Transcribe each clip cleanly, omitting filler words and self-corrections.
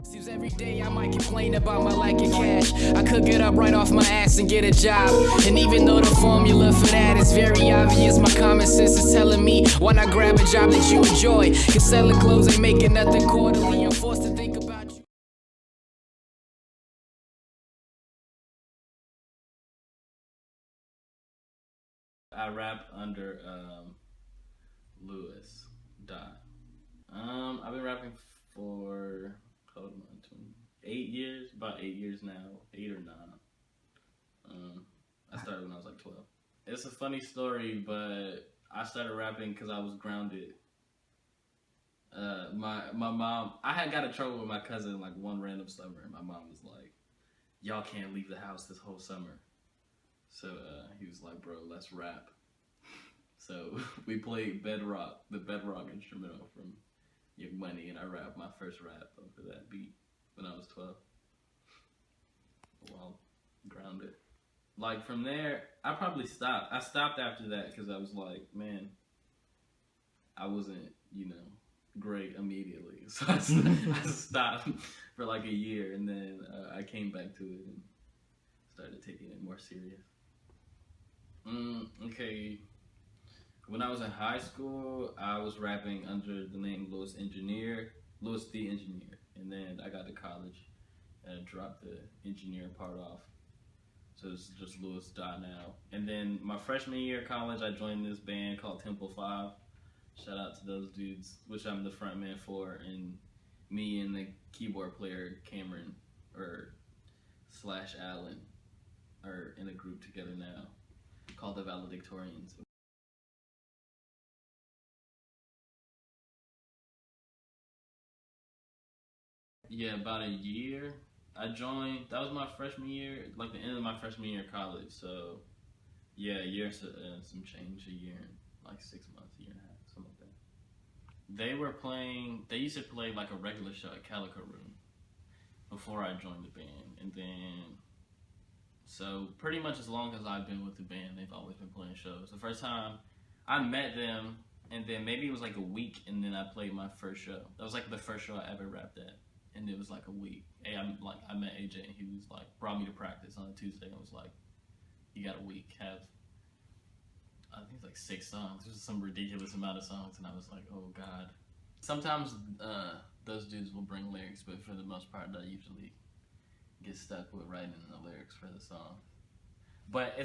Seems every day I might complain about my lack of cash. I could get up right off my ass and get a job. And even though the formula for that is very obvious, my common sense is telling me why not grab a job that you enjoy? Cause selling clothes ain't making nothing quarterly. I'm forced to think about you. I rap under Lewis Dot. I've been rapping for 8 years, about 8 years now, 8 or 9. I started when I was like 12. It's a funny story, but I started rapping because I was grounded. My mom, I had got in trouble with my cousin like one random summer, and my mom was like, "Y'all can't leave the house this whole summer." So he was like, "Bro, let's rap." So we played Bedrock, the Bedrock instrumental from Young Money, and I rapped my first rap over that beat when I was 12. Well, grounded. Like from there, I probably stopped. I stopped after that because I was like, man, I wasn't, great immediately. So I stopped for like a year, and then I came back to it and started taking it more serious. Okay. When I was in high school, I was rapping under the name Louis the Engineer. And then I got to college and I dropped the engineer part off. So it's just Louis Dot now. And then my freshman year of college, I joined this band called Temple 5. Shout out to those dudes, which I'm the front man for. And me and the keyboard player, Cameron, / Allen, are in a group together now called the Valedictorians. Yeah, about a year. I joined, that was my freshman year, like the end of my freshman year of college. So, yeah, a year, some change, a year and like 6 months, a year and a half, something like that. They used to play like a regular show at Calico Room before I joined the band. And then, so pretty much as long as I've been with the band, they've always been playing shows. The first time I met them, and then maybe it was like a week, and then I played my first show. That was like the first show I ever rapped at. And it was like a week. I met AJ, and he was like, brought me to practice on a Tuesday, and was like, "You got a week. Have I think it's like 6 songs. It was some ridiculous amount of songs." And I was like, "Oh God." Sometimes those dudes will bring lyrics, but for the most part, I usually get stuck with writing the lyrics for the song. But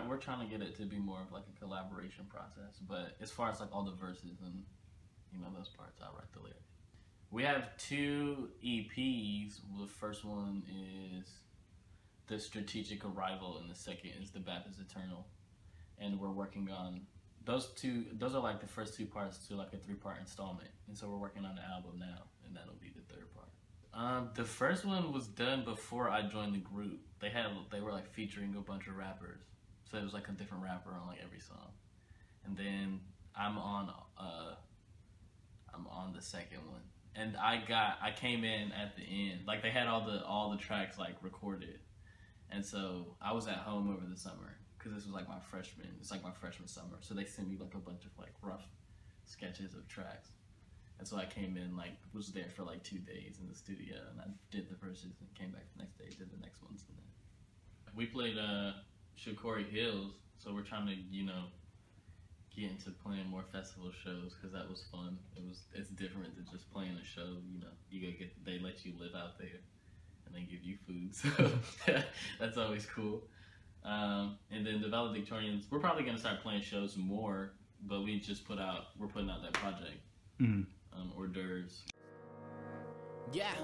we're trying to get it to be more of like a collaboration process. But as far as like all the verses and those parts, I write the lyrics. We have 2 EPs. The first one is The Strategic Arrival, and the second is The Bath is Eternal. And we're working on those two. Those are like the first 2 parts to like a 3-part installment. And so we're working on the album now, and that'll be the 3rd part. The first one was done before I joined the group. They were like featuring a bunch of rappers, so it was like a different rapper on like every song. And then I'm on the second one. And I came in at the end. Like they had all the tracks like recorded. And so I was at home over the summer because this was like my freshman summer. So they sent me like a bunch of like rough sketches of tracks. And so I came in, like was there for like 2 days in the studio, and I did the verses and came back the next day, did the next ones. And then we played Shakori Hills, so we're trying to, get into playing more festival shows because that was fun. It's different than just playing a show. They let you live out there, and they give you food, so that's always cool. And then the Valedictorians, we're probably gonna start playing shows more, but we're putting out that project, hors d'oeuvres. Yeah.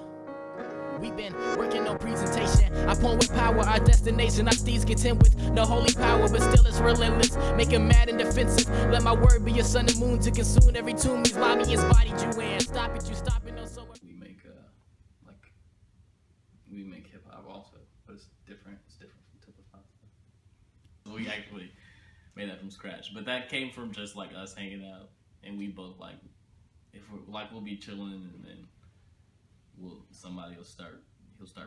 We've been working on presentation. I point with power, our destination. Our steeds contend with no holy power, but still it's relentless. Make him mad and defensive. Let my word be a sun and moon to consume every tomb he's mommy has bodied you in. Stop it, you stopping us so. We make hip hop also, but it's different. It's different from Temple 5 stuff. So we actually made that from scratch, but that came from just like us hanging out, and we both we'll be chilling, and then he'll start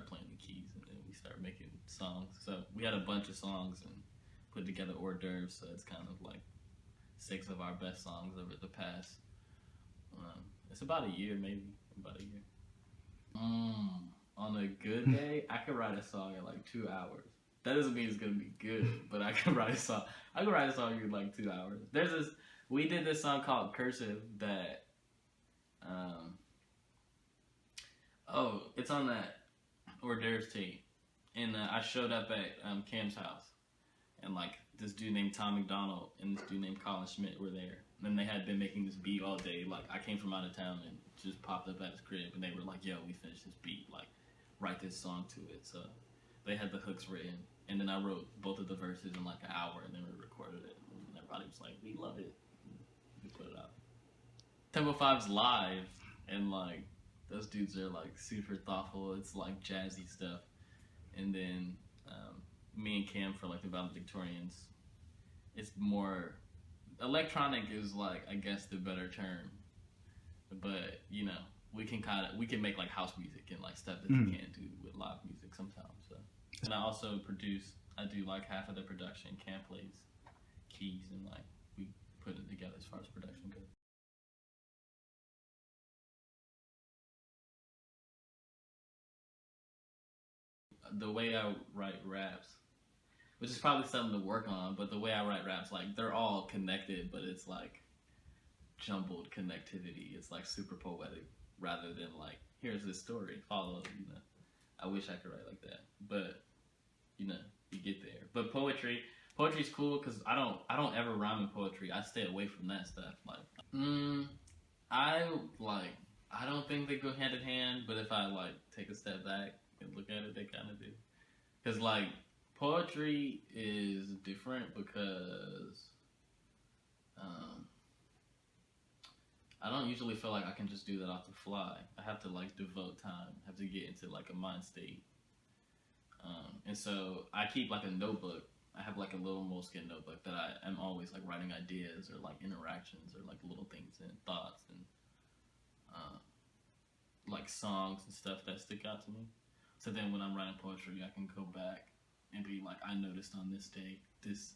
playing the keys, and then we start making songs. So we had a bunch of songs and put together hors d'oeuvres, so it's kind of like 6 of our best songs over the past, it's about a year. On a good day, I could write a song in like 2 hours. That doesn't mean it's gonna be good, but I can write a song. I can write a song in like 2 hours. We did this song called Cursive that, it's on that hors d'oeuvres tape. And I showed up at Cam's house, and like this dude named Tom McDonald and this dude named Colin Schmidt were there. And they had been making this beat all day. Like I came from out of town and just popped up at his crib, and they were like, "Yo, we finished this beat. Like, write this song to it." So they had the hooks written, and then I wrote both of the verses in like an hour, and then we recorded it. And everybody was like, "We love it." And we put it out. Tempo 5's live, and like those dudes are like super thoughtful. It's like jazzy stuff. And then me and Cam for like the valedictorians, it's more electronic is like, I guess, the better term, but you know, we can make like house music and like stuff that you can't do with live music sometimes. So, and I also I do like half of the production. Cam plays keys, and like we put it together as far as production goes. The way I write raps, which is probably something to work on, but the way I write raps, like they're all connected, but it's like jumbled connectivity. It's like super poetic rather than like, here's this story, follow it, you know. I wish I could write like that, but you know, you get there. But poetry's cool because I don't ever rhyme in poetry. I stay away from that stuff. Like, I don't think they go hand in hand, but if I like take a step back and look at it, they kind of do. Because like poetry is different because I don't usually feel like I can just do that off the fly. I have to like devote time, have to get into like a mind state. And so I keep like a notebook. I have like a little moleskin notebook that I am always like writing ideas or like interactions or like little things and thoughts and like songs and stuff that stick out to me. So then when I'm writing poetry, I can go back and be like, I noticed on this day, this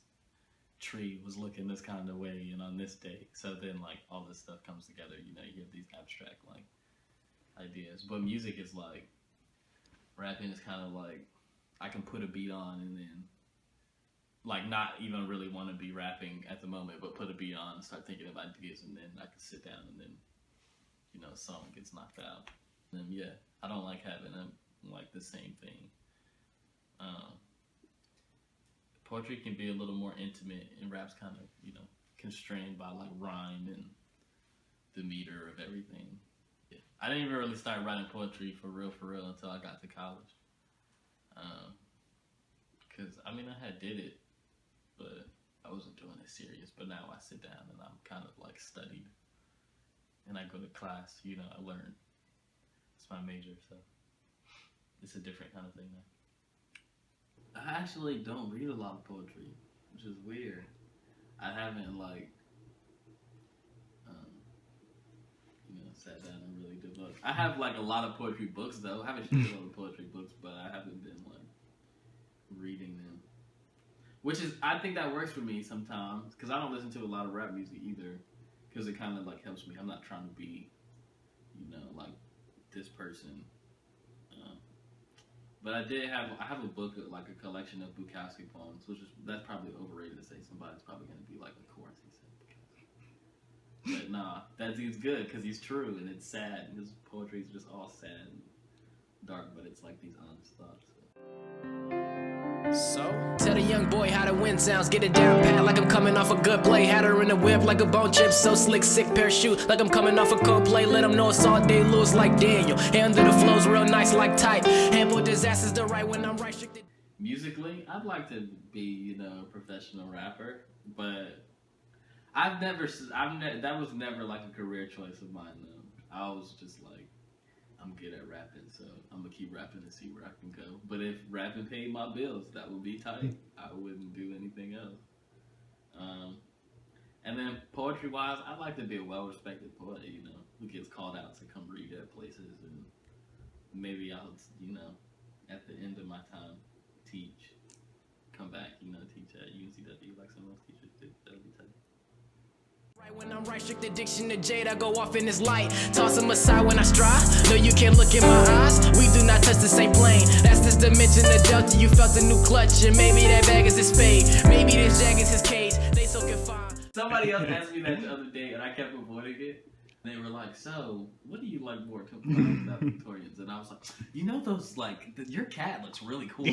tree was looking this kind of way, and on this day. So then like all this stuff comes together, you know, you have these abstract like ideas. But music is like, rapping is kind of like, I can put a beat on and then like not even really want to be rapping at the moment, but put a beat on and start thinking of ideas, and then I can sit down and then, you know, a song gets knocked out. And yeah, I don't like having like the same thing. Poetry can be a little more intimate, and rap's kind of, you know, constrained by like rhyme and the meter of everything. Yeah. I didn't even really start writing poetry for real until I got to college. Cause I mean I did it, but I wasn't doing it serious. But now I sit down and I'm kind of like studied, and I go to class. You know, I learn. It's my major, so it's a different kind of thing now. I actually don't read a lot of poetry, which is weird. I haven't like, you know, sat down and really developed. I have like a lot of poetry books though. I haven't read a lot of poetry books, but I haven't been like reading them. Which is, I think that works for me sometimes, because I don't listen to a lot of rap music either, because it kind of like helps me. I'm not trying to be, you know, like this person. But I have a book, like a collection of Bukowski poems, that's probably overrated to say. Somebody's probably going to be like, of course he said Bukowski. But nah, that dude's good because he's true, and it's sad. And his poetry is just all sad and dark, but it's like these honest thoughts. So, tell the young boy how the wind sounds. Get it down pat like I'm coming off a good play. Had her in the whip like a bone chip. So slick, sick parachute like I'm coming off a Coldplay. Let them know it's all day Lewis like Daniel. Hand to the flows real nice like tight. Handful disasters the right when I'm right. Stricted. Musically, I'd like to be, you know, a professional rapper, but that was never like a career choice of mine though. I was just like, I'm good at rapping, so I'm gonna keep rapping and see where I can go. But if rapping paid my bills, that would be tight. I wouldn't do anything else. And then poetry-wise, I'd like to be a well-respected poet, you know, who gets called out to come read at places, and maybe I'll, you know, at the end of my time, come back, you know, teach at UNCW like some of those teachers did. That would be tight. When I'm right, strict addiction to jade, I go off in this light. Toss them aside when I stride. No, you can't look in my eyes. We do not touch the same plane. That's this dimension of Delta. You felt a new clutch, and maybe that bag is his spade. Maybe this jag is his cage. They so confined. Somebody else asked me that the other day, and I kept avoiding it. They were like, "So, what do you like more, about Victorians?" And I was like, "You know those like your cat looks really cool."